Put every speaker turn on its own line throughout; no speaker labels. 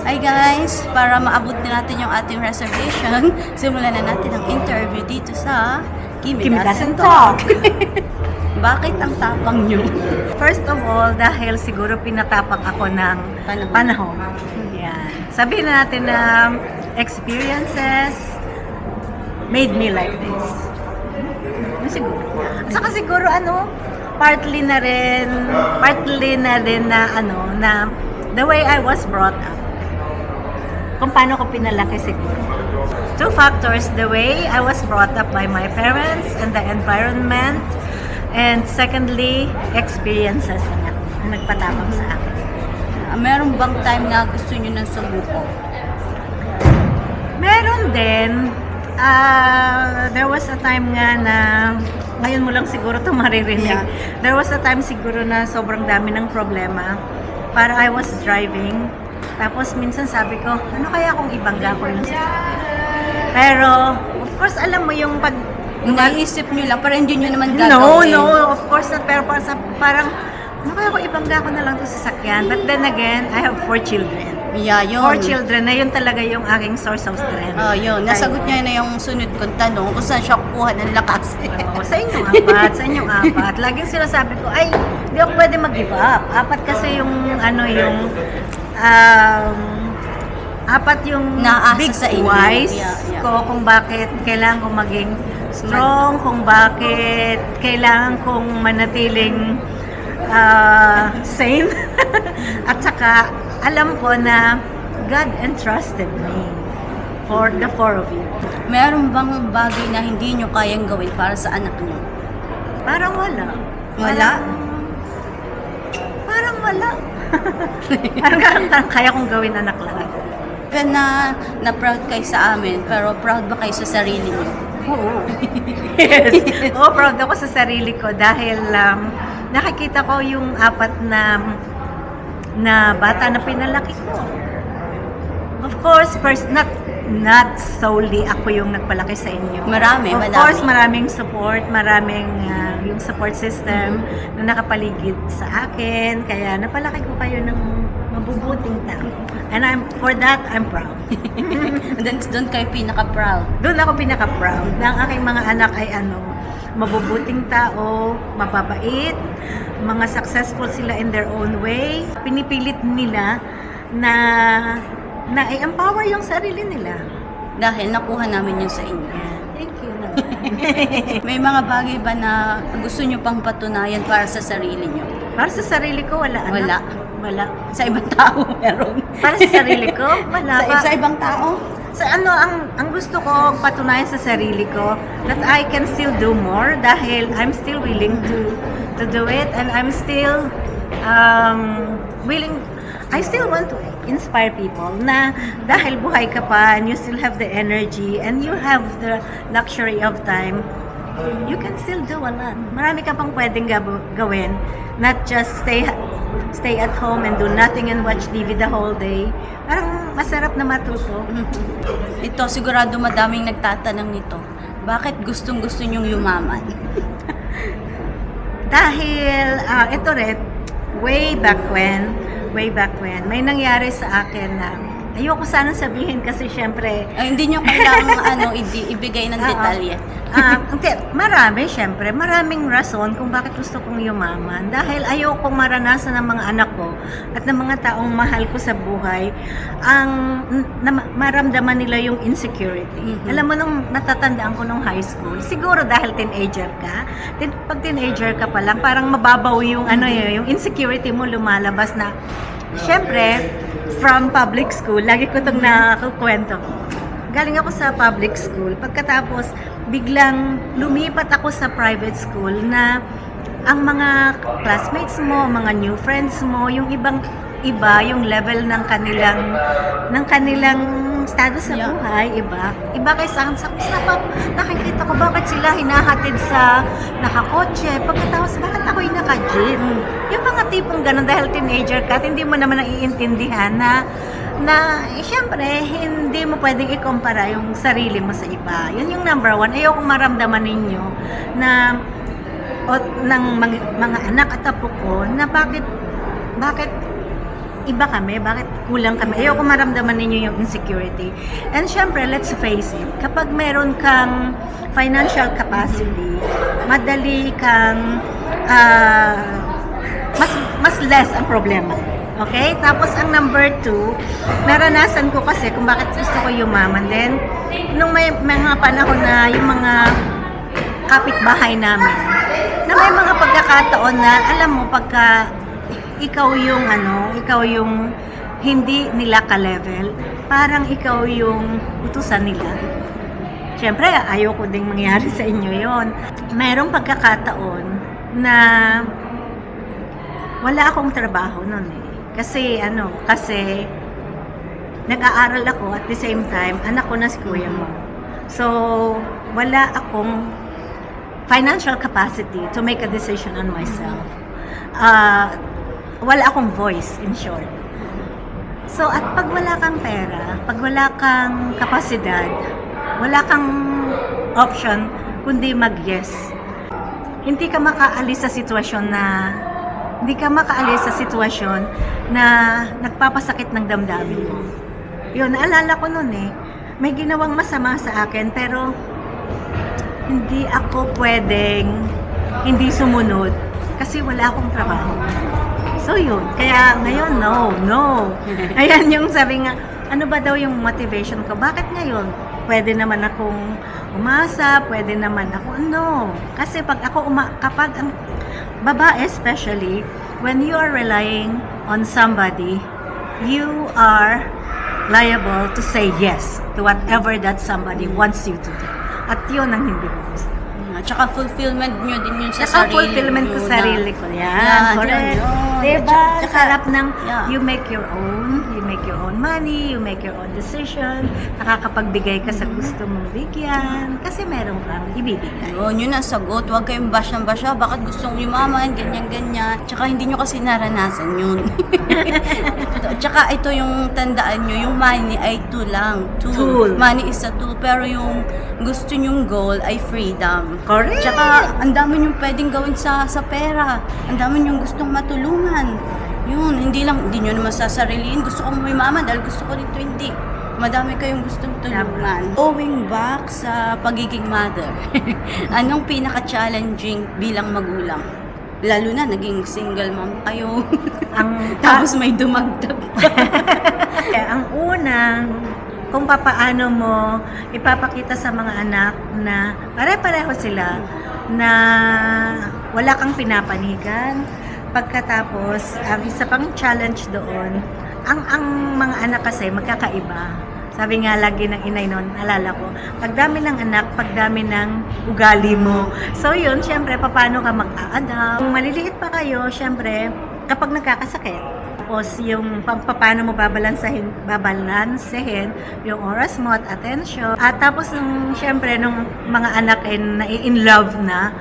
Hi guys, para maabot na natin yung ating reservation, simulan na natin ang interview dito sa Kimi Doesn't Talk. Bakit ang tapang nyo?
First of all, dahil siguro pinatapak ako ng panahon. Yan. Sabihin na natin na experiences made me like this. Yun siguro. At saka siguro partly na din na the way I was brought up. Kung paano ko pinalaki siguro. Two factors, the way I was brought up by my parents and the environment, and secondly, experiences na nagpatapang sa akin.
Meron bang time na gusto nyo nang sumuko?
Meron din. There was a time nga na, ngayon mo lang siguro ito maririnig.
Yeah.
There was a time siguro na sobrang dami ng problema. Para I was driving. Tapos minsan sabi ko, ano kaya kung ibangga ko yung sasakyan? Pero, of course, alam mo yung pag...
Naisip nyo lang, pero hindi nyo naman gagawin.
No, of course not. Pero parang, ano kaya kung ibangga ko na lang ito sasakyan? But then again, I have 4 children.
Yeah, yun.
4 children na yun talaga yung aking source of strength.
Yun. Nasagot niya na yung sunod kong tanong kung saan siya kukuha ng lakas.
Sa inyong apat. Laging sinasabi ko, ay, hindi ako pwede mag-give up. Apat kasi apat yung
Naasa
big
sa inyo.
whys
Yeah.
ko kung bakit kailangan kong maging strong, kung bakit kailangan kong manatiling sane. At saka, alam ko na God entrusted me for the 4 of you.
Meron bang bagay na hindi nyo kayang gawin para sa anak nyo?
Parang wala.
Wala?
Parang wala. parang kaya kong gawin anak lang.
Na proud kayo sa amin, pero proud ba kayo sa sarili nyo?
Oo. Yes. Oo, proud ako sa sarili ko dahil nakikita ko yung 4 na bata na pinalaki ko. Of course, not solely ako yung nagpalaki sa inyo.
Marami.
Of course, maraming support, yung support system na nakapaligid sa akin. Kaya napalaki ko kayo ng mabubuting tao. And for that, I'm proud.
Doon kayo pinaka-proud.
Doon ako pinaka-proud na ang aking mga anak ay mabubuting tao, mababait, mga successful sila in their own way. Pinipilit nila na i-empower yung sarili nila.
Dahil nakuha namin yun sa inyo.
Thank you naman.
May mga bagay ba na gusto nyo pang patunayan para sa sarili nyo?
Para sa sarili ko, wala.
Wala.
Wala.
Sa ibang tao meron.
Para sa sarili ko, wala.
Sa ibang tao?
Ang gusto ko patunayan sa sarili ko that I can still do more dahil I'm still willing to do it, and I'm still willing. I still want to inspire people na dahil buhay ka pa and you still have the energy and you have the luxury of time, you can still do a lot. Marami ka pang pwedeng gawin, not just stay at home and do nothing and watch TV the whole day. Parang masarap na matuto.
Ito, sigurado madaming nagtatanong nito. Bakit gustong-gusto nyong yumaman?
Dahil, ito rin, way back when, may nangyari sa akin na ayoko sana sabihin kasi syempre,
Hindi nyo kailangang ibigay ng detalye.
maraming rason kung bakit gusto kong yumaman. Dahil ayokong maranasan ng mga anak ko at ng mga taong mahal ko sa buhay maramdaman nila yung insecurity.
Mm-hmm.
Alam mo, nung natatandaan ko nung high school, siguro dahil teenager ka, pag teenager ka pa lang, parang mababaw yung yung insecurity mo lumalabas na, syempre, from public school, lagi ko itong nakukwento. Galing ako sa public school. Pagkatapos, biglang lumipat ako sa private school na ang mga classmates mo, mga new friends mo, yung iba yung level ng kanilang estado sa buhay, iba kaysa sa nakikita ko bakit sila hinahatid sa nakakotse, pagkatapos bakit ako'y naka-jeep. Yung mga tipong ganun dahil teenager ka at hindi mo naman naiintindihan na syempre hindi mo pwedeng ikumpara yung sarili mo sa iba. Yun yung number 1. Ayokong maramdaman ninyo na ng mga anak at apo ko na bakit iba kami? Bakit kulang kami? Ayoko maramdaman ninyo yung insecurity. And syempre, let's face it, kapag meron kang financial capacity, madali kang mas less ang problema. Okay? Tapos ang number 2, naranasan ko kasi kung bakit gusto ko yumaman. Then, nung may mga panahon na yung mga kapitbahay namin, na may mga pagkakataon na, alam mo, pagka ikaw yung hindi nila ka-level, parang ikaw yung utusan nila. Siyempre, ayoko ding mangyari sa inyo yon. Mayroong pagkakataon na wala akong trabaho noon eh. Kasi nag-aaral ako at the same time, anak ko na si kuya mo. So, wala akong financial capacity to make a decision on myself. Wala akong voice, in short. So, at pag wala kang pera, pag wala kang kapasidad, wala kang option kundi mag-yes. Hindi ka makaalis sa sitwasyon na nagpapasakit ng damdamin mo. Yun, naalala ko noon eh. May ginawang masama sa akin pero hindi ako pwedeng hindi sumunod kasi wala akong trabaho. So yun, kaya ngayon, no. Ayan yung sabi nga, ano ba daw yung motivation ko? Bakit ngayon? Pwede naman akong umasa, pwede naman ako, no. Kasi kapag ang babae especially, when you are relying on somebody, you are liable to say yes to whatever that somebody wants you to do. At yun ang hindi ko gusto.
Tsaka fulfillment nyo din yun sa
Tsaka
sarili.
fulfillment ko
nyo
sarili
na.
ko. Yan, correct. Diba?
Tsaka,
Sarap ng
yeah.
you make your own money, you make your own decision, nakakapagbigay ka sa gusto mong bigyan, kasi meron kang ibibigay.
Yun ang sagot. Huwag kayong bash ng basya. Bakit gustong yumaman, ganyan-ganyan. Tsaka hindi nyo kasi naranasan yun. Tsaka ito yung tandaan nyo, yung money ay tool lang.
Tool.
Money is a tool. Pero yung gusto nyong goal ay freedom.
Correct.
Tsaka ang dami nyong pwedeng gawin sa pera. Ang dami nyong gustong matulungan. Yun, hindi nyo naman sasariliin. Gusto ko yumaman dahil gusto ko dito hindi. Madami kayong gustong tulungan. Going back sa pagiging mother, anong pinaka-challenging bilang magulang? Lalo na, naging single mom kayo. Tapos may dumagdag pa.
Ang unang, kung papaano mo ipapakita sa mga anak na pare-pareho sila, na wala kang pinapanigan. Pagkatapos, ang isa pang challenge doon, ang mga anak kasi magkakaiba. Sabi nga lagi ng inay noon, alala ko, pagdami ng anak, pagdami ng ugali mo. So yun, syempre, paano ka mag-a-adapt? Kung maliliit pa kayo, syempre, kapag nagkakasakit, tapos yung paano mo babalansehin yung oras mo at attention. At tapos syempre, nung mga anak ay in love na,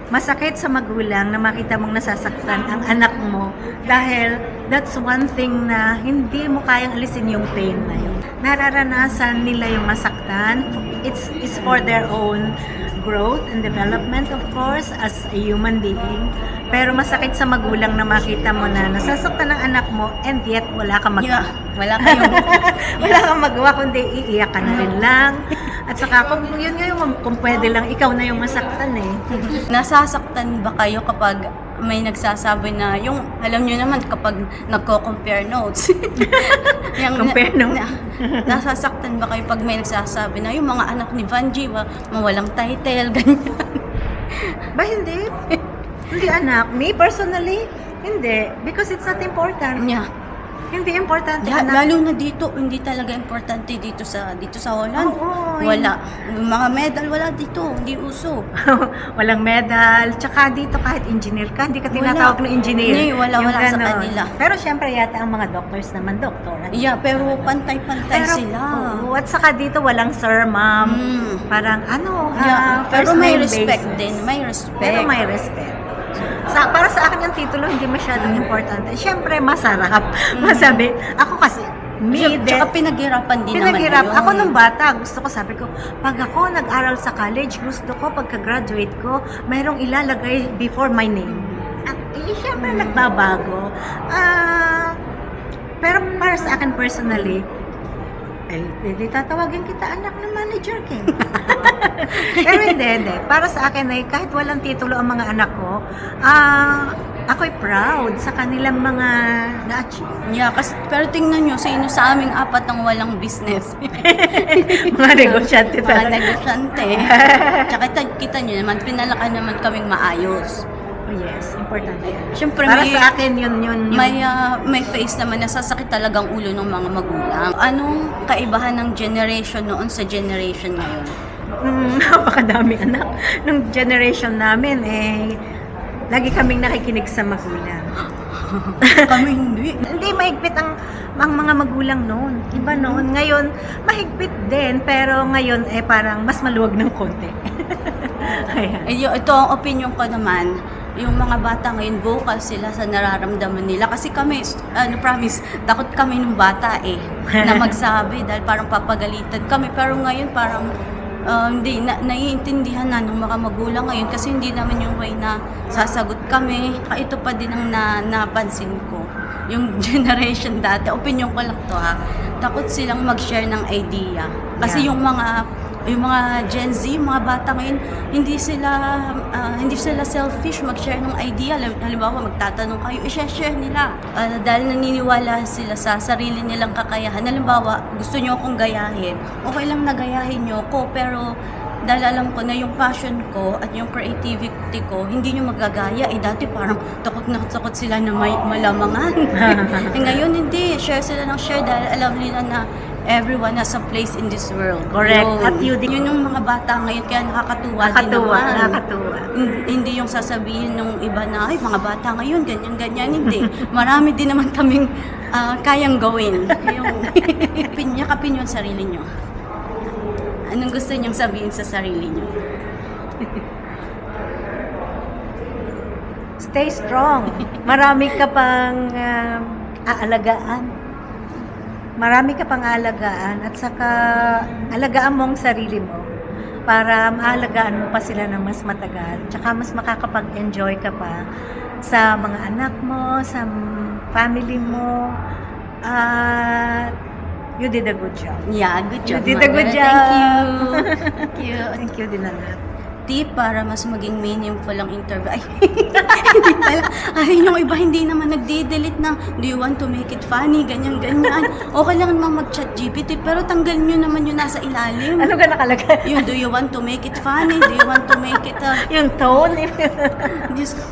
masakit sa magulang na makita mong nasasaktan ang anak mo dahil that's one thing na hindi mo kayang alisin yung pain na yun. Nararanasan nila yung masaktan. It's for their own growth and development, of course, as a human being. Pero masakit sa magulang na makita mo na nasasaktan ng anak mo and yet wala kang magawa.
Wala kang
magawa kundi iiyak ka na rin lang. At saka yun nga yung kung pwede lang ikaw na yung masaktan eh.
Nasasaktan ba kayo kapag may nagsasabi na yung, alam nyo naman kapag nagko-compare notes.
Compare notes?
Nasasaktan ba kayo pag may nagsasabi na yung mga anak ni Vanjie, mawalang title, ganyan?
Ba hindi? Hindi anak. Me personally, hindi. Because it's not important.
Yeah.
Hindi importante anak.
Lalo na dito, hindi talaga importante dito sa Holland.
Oo,
wala. Yung mga medal, wala dito. Hindi uso.
Walang medal. Tsaka dito kahit engineer ka, hindi ka tinatawag na engineer.
Hindi, wala sa kanila.
Pero syempre yata ang mga doctors naman, doktor.
Yeah, pero pantay-pantay sila.
At saka dito walang sir, ma'am. Parang
pero may
first name
respect
basis.
din. May respect.
Pero may respect. Para sa akin yung titulo hindi masyadong importante. Siyempre masarap. Masabi, ako kasi
Tsaka pinaghirapan din naman yun.
Ako nung bata, gusto ko, sabi ko, pag ako nag-aral sa college, gusto ko pagka-graduate ko, mayroong ilalagay before my name. At siyempre nagbabago. Pero para sa akin personally, hindi tatawagin kita anak ng manager ka. Pero hindi. Para sa akin ay kahit walang titulo ang mga anak ko, ako'y proud sa kanilang mga na-achieve.
Yeah, pero tingnan nyo, sino sa aming apat ang walang business?
Mga negosyante
Mga
talaga.
negosyante. Tsaka kita nyo naman, pinalakan naman kaming maayos.
Oh, yes, importante yan.
Siyempre,
Para sa akin, yun.
may face naman na sasakit talagang ulo ng mga magulang. Anong kaibahan ng generation noon sa generation ngayon?
Napakadami anak. Nung generation namin, lagi kaming nakikinig sa magulang.
Kami hindi.
Hindi, mahigpit ang mga magulang noon. Iba noon. Ngayon, mahigpit din, pero ngayon, parang mas maluwag ng konti. Ayan.
Ito ang opinion ko naman. Yung mga bata ngayon, vocal sila sa nararamdaman nila. Kasi kami, promise, takot kami nung bata na magsabi dahil parang papagalitan kami. Pero ngayon parang hindi, naiintindihan na ng mga magulang ngayon kasi hindi naman yung way na sasagot kami. Ito pa din ang napansin ko. Yung generation dati, opinion ko lang to takot silang mag-share ng idea. Kasi yung mga Gen Z, mga bata ngayon, hindi sila selfish mag-share ng idea. Halimbawa, magtatanong kayo, i-share nila. Dahil naniniwala sila sa sarili nilang kakayahan. Halimbawa, gusto nyo akong gayahin. Okay lang na gayahin nyo ako, pero dahil alam ko na yung passion ko at yung creativity ko, hindi nyo magagaya. Dati parang takot sila na may malamangan. Ngayon, hindi. Share sila ng share dahil alam nila na everyone has a place in this world.
Correct.
Yun.
At yun
Yung mga bata ngayon, kaya nakakatuwa din naman.
Nakakatuwa.
Hindi yung sasabihin ng iba na, ay, mga bata ngayon, ganyan. Hindi. Marami din naman kaming kayang gawin. Yakapin yung sarili nyo. Anong gusto niyong sabihin sa sarili nyo?
Stay strong. Marami ka pang aalagaan. Marami ka pang aalagaan at saka alagaan mo ang sarili mo para maalagaan mo pa sila ng mas matagal. Tsaka mas makakapag-enjoy ka pa sa mga anak mo, sa family mo. You did a good job.
Yeah, good job.
You did a good job.
Thank you.
Thank you din anak.
Tip para mas maging meaningful ang interview. Ay, hindi pala. Ay, yung iba hindi naman nagde-delete ng, do you want to make it funny? Ganyan. Okay lang naman mag-chat GPT, pero tanggalin nyo naman yung nasa ilalim.
Ano ka nakalagay?
Yung, do you want to make it funny? Do you want to make it,
Yung tone.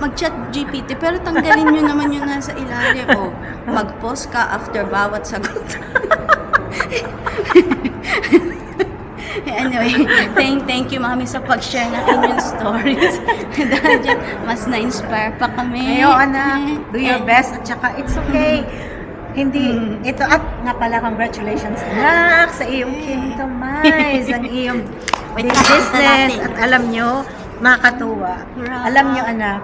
mag-chat GPT, pero tanggalin nyo naman yung nasa ilalim. Mag-post ka after bawat sagot. Anyway, thank you mami sa pag-share ng inyong stories. Dahil dyan, mas na-inspire pa kami.
Ayo anak, do your best at saka it's okay. Hindi, ito at nga pala congratulations anak sa iyong kintomize, ang iyong business at alam nyo, makakatuwa. Alam nyo anak,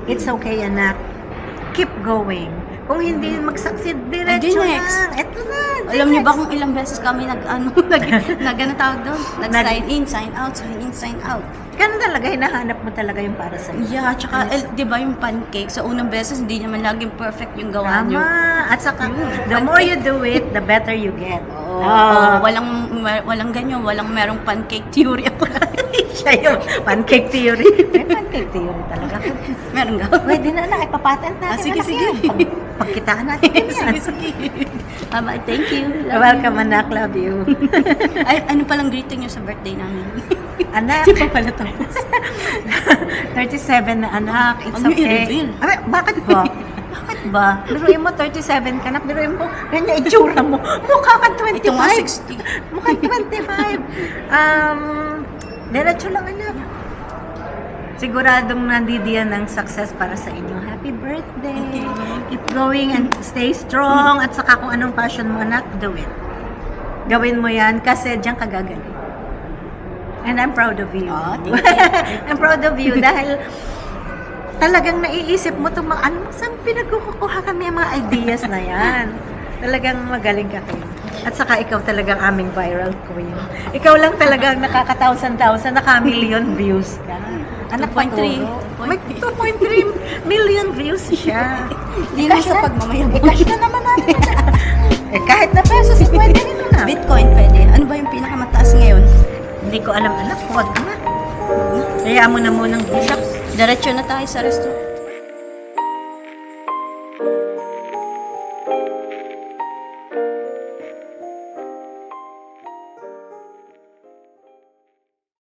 it's okay anak, keep going. Kung hindi mag-succeed, diretso lang. Ito na.
Alam niyo ba kung ilang beses kami nag-tawag doon? Nag-sign in, sign out, sign in, sign out.
Ganun talaga, hinahanap mo talaga yung para sa iyo.
Yeah, tsaka, di ba yung pancake, sa unang beses, hindi naman laging perfect yung gawa niyo.
Tama. At saka, the more you do it, the better you get.
Walang ganyan, walang merong pancake theory ako.
Siya yung pancake theory. May pancake theory talaga.
Meron ka?
Pwede na anak, ipapatent natin.
Sige.
Pagkitaan natin.
Sige. Thank you.
Welcome anak, love you.
Ay, ano palang greeting niyo sa birthday namin?
Anak.
Di pa pala tapos.
37 na anak, it's
Ano
okay.
i-reveal?
Bakit ba? Bakit ba? Biruin mo 37 ka na, biruin mo, ganyan itsura mo. Mukha ka 25.
Ito nga 60.
Mukha 25. Diretso lang anak. Siguradong nandidiyan ng success para sa inyo. Happy birthday. Keep going and stay strong. At saka kung anong passion mo anak, do it. Gawin mo yan kasi diyan ka gagaling. And I'm proud of you.
Thank you.
I'm proud of you dahil talagang naiisip mo itong mga, saan pinagkukuha kami ang mga ideas na yan? Talagang magaling ka kayo. At saka ikaw talagang aming viral queen. Ikaw lang talagang nakaka-1,000,000, naka-million views ka. Anak
2.3.
paturo. May 2.3 million views siya.
Hindi na sa pagmamayabang.
I-cash na naman natin. Eh, kahit na pesos, pwede rin na.
Bitcoin pwede. Ano ba yung pinakamataas ngayon?
Hindi ko alam, anak. Huwag na. Kaya mo na munang bishops.
Diretso na tayo sa restaurant.